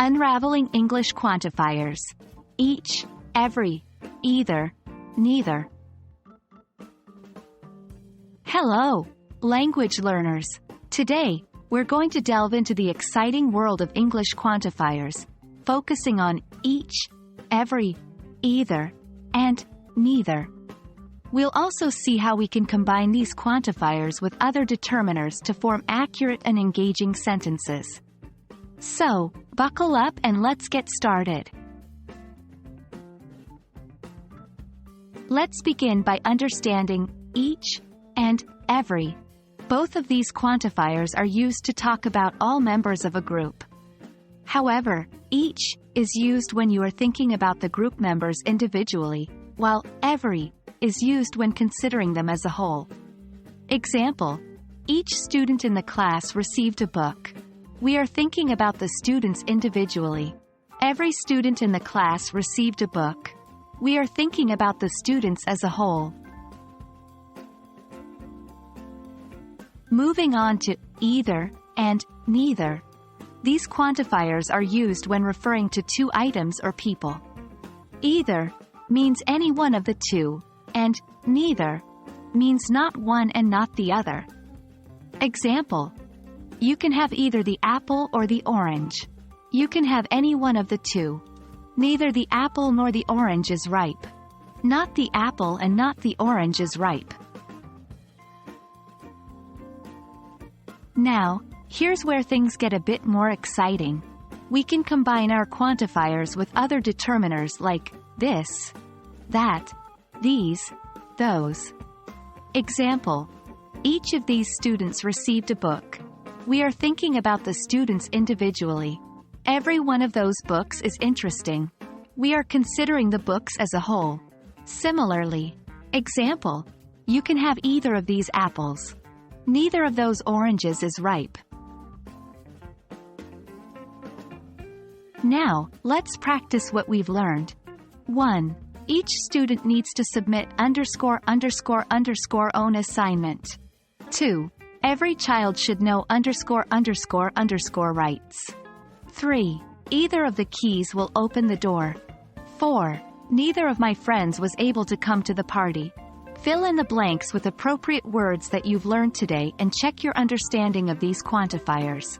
Unraveling English Quantifiers. Each, every, either, neither. Hello, language learners. Today, we're going to delve into the exciting world of English quantifiers, focusing on each, every, either, and neither. We'll also see how we can combine these quantifiers with other determiners to form accurate and engaging sentences. So, buckle up and let's get started. Let's begin by understanding each and every. Both of these quantifiers are used to talk about all members of a group. However, each is used when you are thinking about the group members individually, while every is used when considering them as a whole. Example: each student in the class received a book. We are thinking about the students individually. Every student in the class received a book. We are thinking about the students as a whole. Moving on to either and neither. These quantifiers are used when referring to two items or people. Either means any one of the two, and neither means not one and not the other. Example: you can have either the apple or the orange. You can have any one of the two. Neither the apple nor the orange is ripe. Not the apple and not the orange is ripe. Now, here's where things get a bit more exciting. We can combine our quantifiers with other determiners like this, that, these, those. Example: each of these students received a book. We are thinking about the students individually. Every one of those books is interesting. We are considering the books as a whole. Similarly, example: you can have either of these apples. Neither of those oranges is ripe. Now, let's practice what we've learned. 1. Each student needs to submit ____ own assignment. 2. Every child should know ____ rights. 3. Either of the keys will open the door. 4. Neither of my friends was able to come to the party. Fill in the blanks with appropriate words that you've learned today and check your understanding of these quantifiers.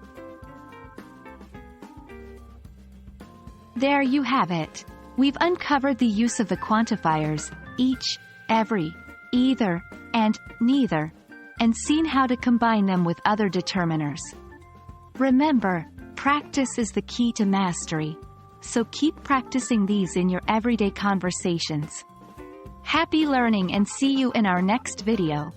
There you have it. We've uncovered the use of the quantifiers, each, every, either, and neither, and seen how to combine them with other determiners. Remember, practice is the key to mastery, so keep practicing these in your everyday conversations. Happy learning and see you in our next video.